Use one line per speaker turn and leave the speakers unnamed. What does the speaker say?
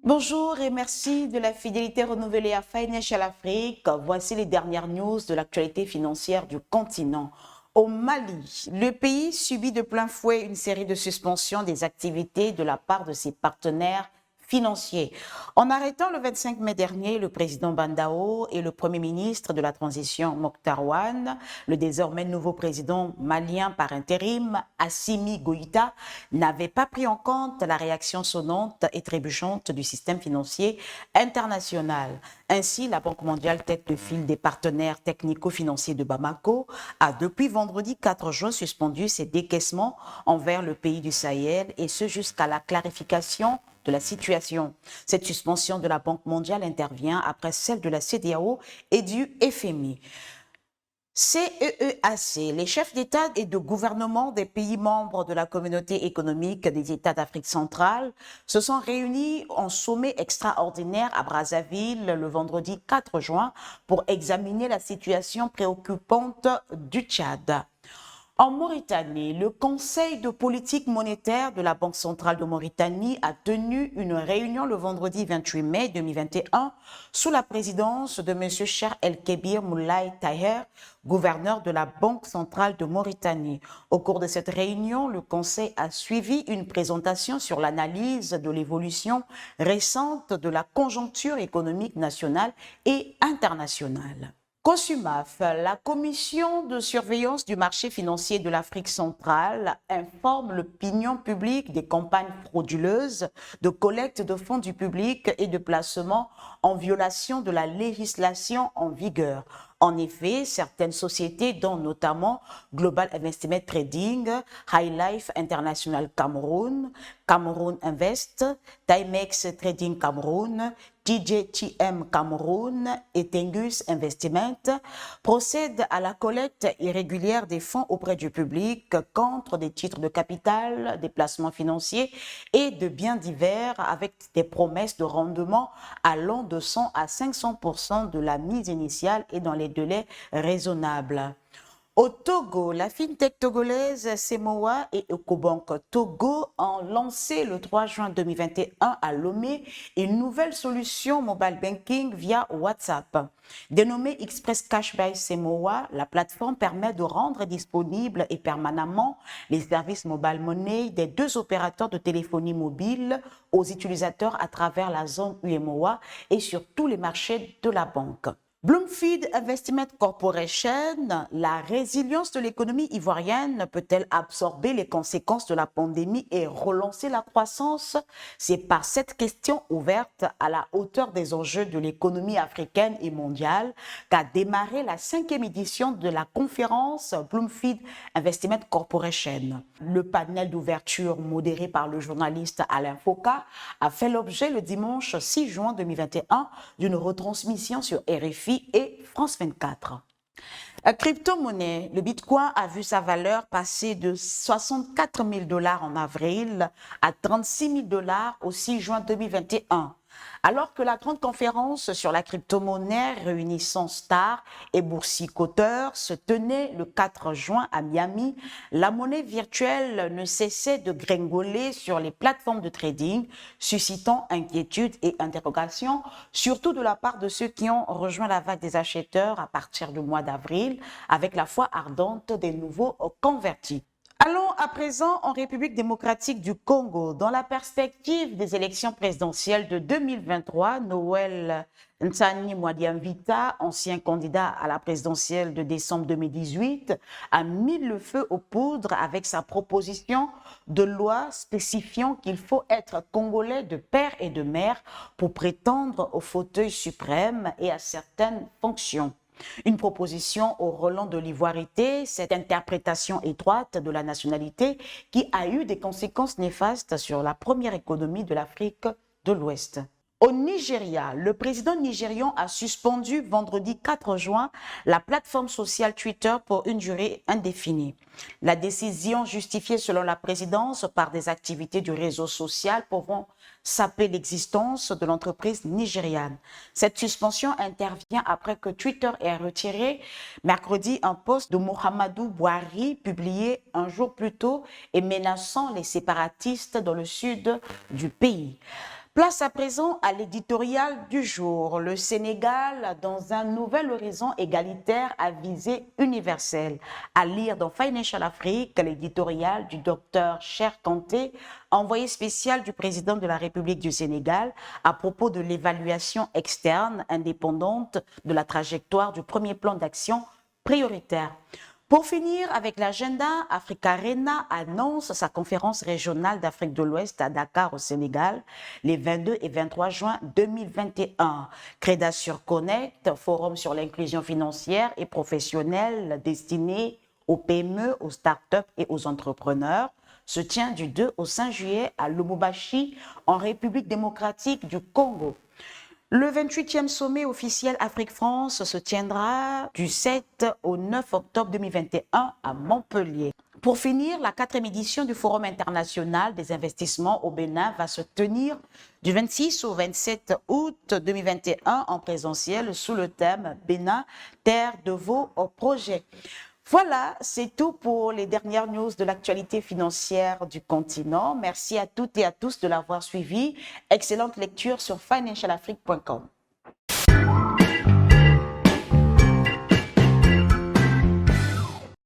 Bonjour et merci de la fidélité renouvelée à Financial Afrique. Voici les dernières news de l'actualité financière du continent. Au Mali, le pays subit de plein fouet une série de suspensions des activités de la part de ses partenaires financiers. En arrêtant le 25 mai dernier le président Bandao et le premier ministre de la transition Mokhtar Ouane, le désormais nouveau président malien par intérim, Assimi Goïta, n'avait pas pris en compte la réaction sonnante et trébuchante du système financier international. Ainsi, la Banque mondiale, tête de file des partenaires technico-financiers de Bamako, a depuis vendredi 4 juin suspendu ses décaissements envers le pays du Sahel et ce jusqu'à la clarification de la situation. Cette suspension de la Banque mondiale intervient après celle de la CEDEAO et du FMI. CEEAC, les chefs d'État et de gouvernement des pays membres de la communauté économique des États d'Afrique centrale se sont réunis en sommet extraordinaire à Brazzaville le vendredi 4 juin pour examiner la situation préoccupante du Tchad. En Mauritanie, le Conseil de politique monétaire de la Banque centrale de Mauritanie a tenu une réunion le vendredi 28 mai 2021 sous la présidence de M. Cheikh El-Kébir Moulay Taher, gouverneur de la Banque centrale de Mauritanie. Au cours de cette réunion, le Conseil a suivi une présentation sur l'analyse de l'évolution récente de la conjoncture économique nationale et internationale. COSUMAF, la Commission de surveillance du marché financier de l'Afrique centrale, informe l'opinion publique des campagnes frauduleuses de collecte de fonds du public et de placement en violation de la législation en vigueur. En effet, certaines sociétés, dont notamment Global Investment Trading, High Life International Cameroun, Cameroun Invest, Timex Trading Cameroun, TJTM Cameroun et Tengus Investment procèdent à la collecte irrégulière des fonds auprès du public contre des titres de capital, des placements financiers et de biens divers avec des promesses de rendement allant de 100 à 500% de la mise initiale et dans les délais raisonnables. Au Togo, la fintech togolaise Semowa et Ecobank Togo ont lancé le 3 juin 2021 à Lomé une nouvelle solution mobile banking via WhatsApp. Dénommée Express Cash by Semowa, la plateforme permet de rendre disponibles et permanemment les services mobile money des deux opérateurs de téléphonie mobile aux utilisateurs à travers la zone UEMOA et sur tous les marchés de la banque. Bloomfield Investment Corporation, la résilience de l'économie ivoirienne peut-elle absorber les conséquences de la pandémie et relancer la croissance? C'est par cette question ouverte à la hauteur des enjeux de l'économie africaine et mondiale qu'a démarré la 5e édition de la conférence Bloomfield Investment Corporation. Le panel d'ouverture modéré par le journaliste Alain Foucault a fait l'objet le dimanche 6 juin 2021 d'une retransmission sur RFI et France 24. La crypto-monnaie, le Bitcoin a vu sa valeur passer de 64 000 $ en avril à 36 000 $ au 6 juin 2021. Alors que la grande conférence sur la crypto-monnaie réunissant stars et boursicoteurs se tenait le 4 juin à Miami, la monnaie virtuelle ne cessait de gringoler sur les plateformes de trading, suscitant inquiétude et interrogations, surtout de la part de ceux qui ont rejoint la vague des acheteurs à partir du mois d'avril, avec la foi ardente des nouveaux convertis. Allons à présent en République démocratique du Congo. Dans la perspective des élections présidentielles de 2023, Noël Nsani Mwadiamvita, ancien candidat à la présidentielle de décembre 2018, a mis le feu aux poudres avec sa proposition de loi spécifiant qu'il faut être congolais de père et de mère pour prétendre au fauteuil suprême et à certaines fonctions. Une proposition au relent de l'ivoirité, cette interprétation étroite de la nationalité qui a eu des conséquences néfastes sur la première économie de l'Afrique de l'Ouest. Au Nigeria, le président nigérian a suspendu vendredi 4 juin la plateforme sociale Twitter pour une durée indéfinie. La décision justifiée selon la présidence par des activités du réseau social pouvant saper l'existence de l'entreprise nigériane. Cette suspension intervient après que Twitter ait retiré mercredi un post de Muhammadu Buhari publié un jour plus tôt et menaçant les séparatistes dans le sud du pays. Place à présent à l'éditorial du jour. Le Sénégal dans un nouvel horizon égalitaire à visée universelle. À lire dans Financial Afrique, l'éditorial du docteur Cher Kanté, envoyé spécial du président de la République du Sénégal à propos de l'évaluation externe indépendante de la trajectoire du premier plan d'action prioritaire. Pour finir avec l'agenda, Africarena annonce sa conférence régionale d'Afrique de l'Ouest à Dakar au Sénégal les 22 et 23 juin 2021. Creda sur Connect, forum sur l'inclusion financière et professionnelle destiné aux PME, aux startups et aux entrepreneurs, se tient du 2 au 5 juillet à Lubumbashi, en République démocratique du Congo. Le 28e sommet officiel Afrique-France se tiendra du 7 au 9 octobre 2021 à Montpellier. Pour finir, la 4e édition du Forum international des investissements au Bénin va se tenir du 26 au 27 août 2021 en présentiel sous le thème Bénin, terre de vos projets. Voilà, c'est tout pour les dernières news de l'actualité financière du continent. Merci à toutes et à tous de l'avoir suivi. Excellente lecture sur financialafrique.com.